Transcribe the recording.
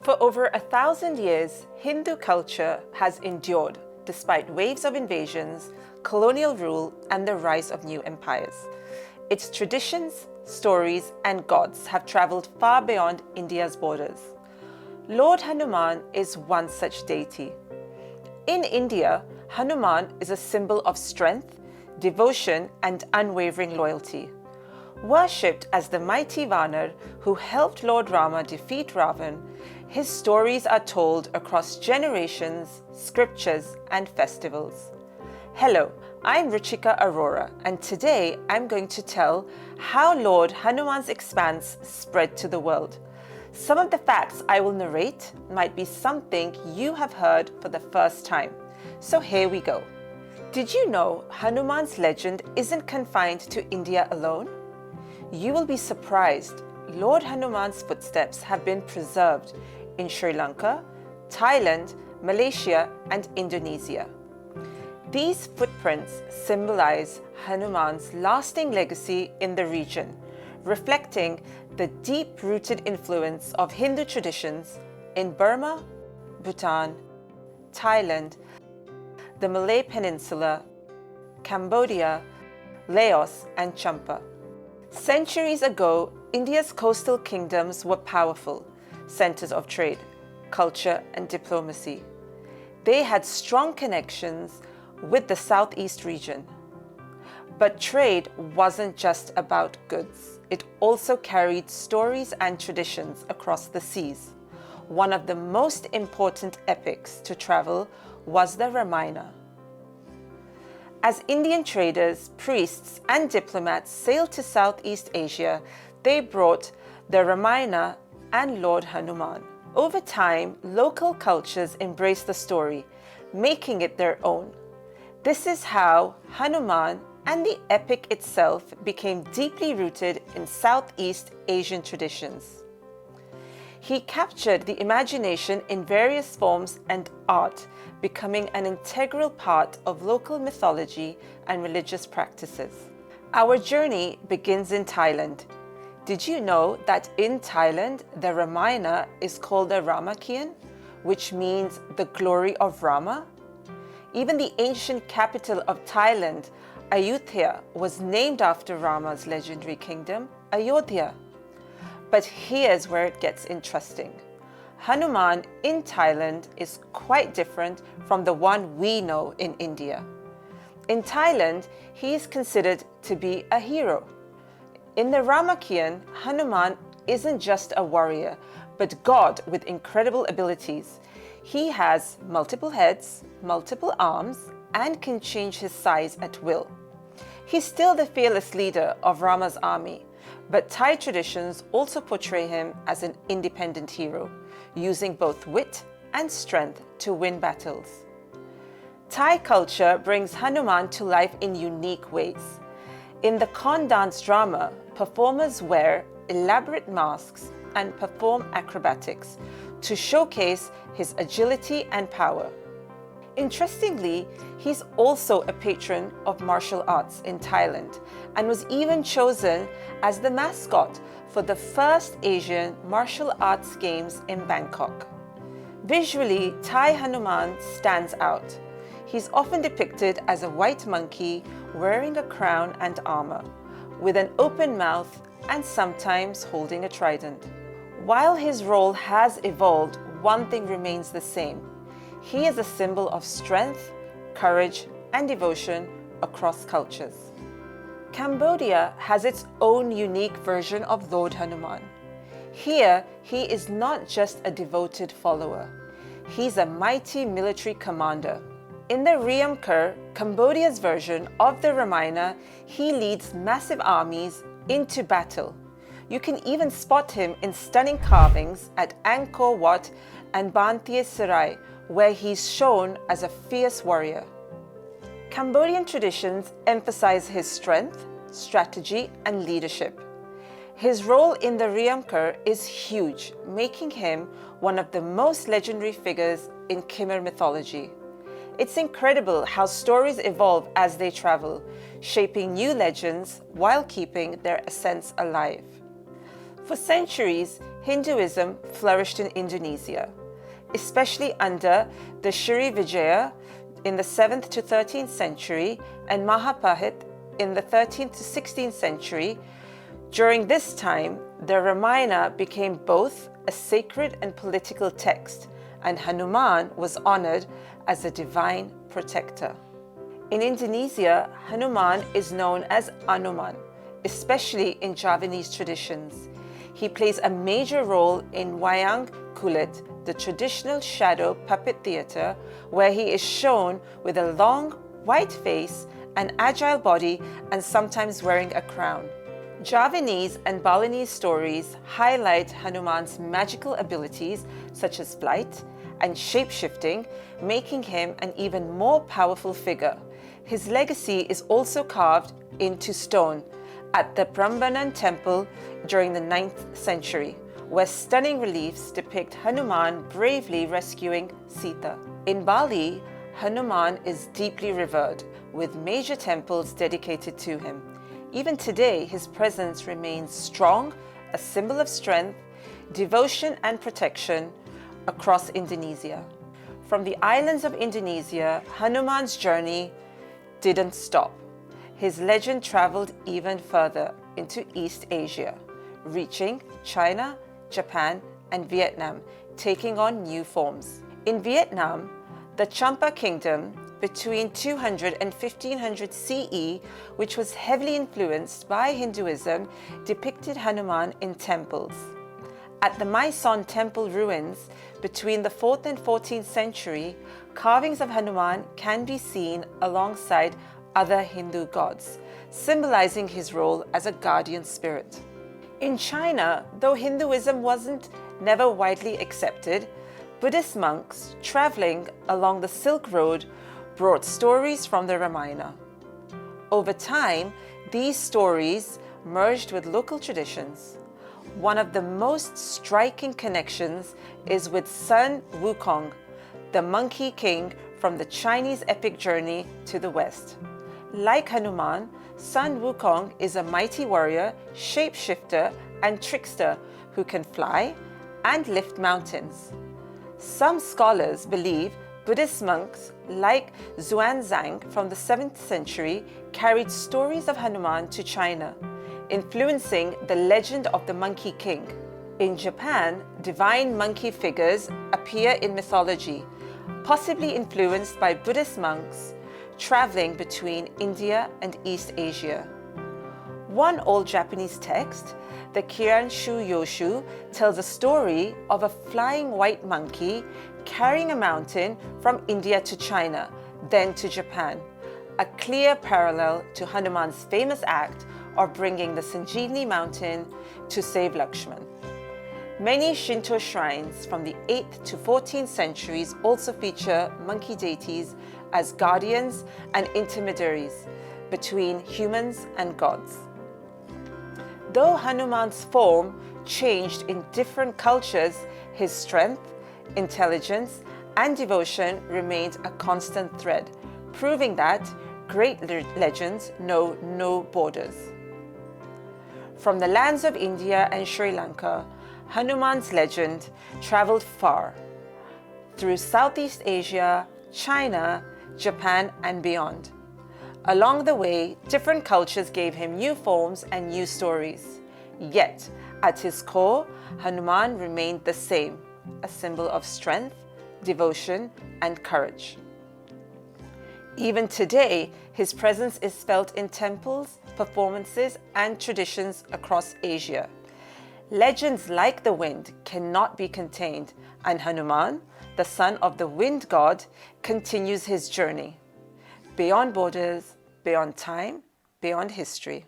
For over 1,000 years, Hindu culture has endured despite waves of invasions, colonial rule, and the rise of new empires. Its traditions, stories, and gods have traveled far beyond India's borders. Lord Hanuman is one such deity. In India, Hanuman is a symbol of strength, devotion, and unwavering loyalty. Worshipped as the mighty Vanar who helped Lord Rama defeat Ravan, his stories are told across generations, scriptures, and festivals. Hello, I'm Ruchika Arora, and today I'm going to tell how Lord Hanuman's expanse spread to the world. Some of the facts I will narrate might be something you have heard for the first time. So here we go. Did you know Hanuman's legend isn't confined to India alone? You will be surprised. Lord Hanuman's footsteps have been preserved in Sri Lanka, Thailand, Malaysia, and Indonesia. These footprints symbolize Hanuman's lasting legacy in the region, reflecting the deep-rooted influence of Hindu traditions in Burma, Bhutan, Thailand, the Malay Peninsula, Cambodia, Laos, and Champa. Centuries ago, India's coastal kingdoms were powerful centers of trade, culture, and diplomacy. They had strong connections with the southeast region. But trade wasn't just about goods. It also carried stories and traditions across the seas. One of the most important epics to travel was the Ramayana. As Indian traders, priests, and diplomats sailed to Southeast Asia, they brought the Ramayana and Lord Hanuman. Over time, local cultures embraced the story, making it their own. This is how Hanuman and the epic itself became deeply rooted in Southeast Asian traditions. He captured the imagination in various forms and art, becoming an integral part of local mythology and religious practices. Our journey begins in Thailand. Did you know that in Thailand, the Ramayana is called the Ramakien, which means the glory of Rama? Even the ancient capital of Thailand, Ayutthaya, was named after Rama's legendary kingdom, Ayodhya. But here's where it gets interesting. Hanuman in Thailand is quite different from the one we know in India. In Thailand, he is considered to be a hero. In the Ramakien, Hanuman isn't just a warrior, but God with incredible abilities. He has multiple heads, multiple arms, and can change his size at will. He's still the fearless leader of Rama's army, but Thai traditions also portray him as an independent hero, using both wit and strength to win battles. Thai culture brings Hanuman to life in unique ways. In the Khon dance drama, performers wear elaborate masks and perform acrobatics to showcase his agility and power. Interestingly, he's also a patron of martial arts in Thailand and was even chosen as the mascot for the first Asian martial arts games in Bangkok. Visually, Thai Hanuman stands out. He's often depicted as a white monkey wearing a crown and armor, with an open mouth and sometimes holding a trident. While his role has evolved, one thing remains the same. He is a symbol of strength, courage, and devotion across cultures. Cambodia has its own unique version of Lord Hanuman. Here, he is not just a devoted follower. He's a mighty military commander. In the Riam Ker, Cambodia's version of the Ramayana, he leads massive armies into battle. You can even spot him in stunning carvings at Angkor Wat and Banteay Sarai, where he's shown as a fierce warrior. Cambodian traditions emphasize his strength, strategy, and leadership. His role in the Riam Ker is huge, making him one of the most legendary figures in Khmer mythology. It's incredible how stories evolve as they travel, shaping new legends while keeping their essence alive. For centuries, Hinduism flourished in Indonesia, especially under the Sriwijaya in the 7th to 13th century and Majapahit in the 13th to 16th century. During this time, the Ramayana became both a sacred and political text, and Hanuman was honored as a divine protector. In Indonesia, Hanuman is known as Hanuman, especially in Javanese traditions. He plays a major role in wayang kulit, the traditional shadow puppet theatre, where he is shown with a long, white face, an agile body, and sometimes wearing a crown. Javanese and Balinese stories highlight Hanuman's magical abilities such as flight and shape-shifting, making him an even more powerful figure. His legacy is also carved into stone at the Prambanan temple during the 9th century, where stunning reliefs depict Hanuman bravely rescuing Sita. In Bali, Hanuman is deeply revered, with major temples dedicated to him. Even today, his presence remains strong, a symbol of strength, devotion, and protection across Indonesia. From the islands of Indonesia, Hanuman's journey didn't stop. His legend traveled even further into East Asia, reaching China, Japan, and Vietnam, taking on new forms. In Vietnam, the Champa Kingdom, between 200 and 1500 CE, which was heavily influenced by Hinduism, depicted Hanuman in temples. At the Mai Son temple ruins, between the 4th and 14th century, carvings of Hanuman can be seen alongside other Hindu gods, symbolizing his role as a guardian spirit. In China, though Hinduism wasn't never widely accepted, Buddhist monks traveling along the Silk Road brought stories from the Ramayana. Over time, these stories merged with local traditions. One of the most striking connections is with Sun Wukong, the Monkey King from the Chinese epic journey to the West. Like Hanuman, Sun Wukong is a mighty warrior, shapeshifter, and trickster who can fly and lift mountains. Some scholars believe Buddhist monks like Xuanzang from the 7th century carried stories of Hanuman to China, influencing the legend of the Monkey King. In Japan, divine monkey figures appear in mythology, possibly influenced by Buddhist monks traveling between India and East Asia. One old Japanese text, the Kiranshu Yoshu, tells a story of a flying white monkey carrying a mountain from India to China, then to Japan, a clear parallel to Hanuman's famous act of bringing the Sanjeevani mountain to save Lakshman. Many Shinto shrines from the 8th to 14th centuries also feature monkey deities as guardians and intermediaries between humans and gods. Though Hanuman's form changed in different cultures, his strength, intelligence, and devotion remained a constant thread, proving that great legends know no borders. From the lands of India and Sri Lanka, Hanuman's legend traveled far, through Southeast Asia, China, Japan, and beyond. Along the way, different cultures gave him new forms and new stories. Yet, at his core, Hanuman remained the same, a symbol of strength, devotion, and courage. Even today, his presence is felt in temples, performances, and traditions across Asia. Legends like the wind cannot be contained, and Hanuman, the son of the wind god, continues his journey beyond borders, beyond time, beyond history.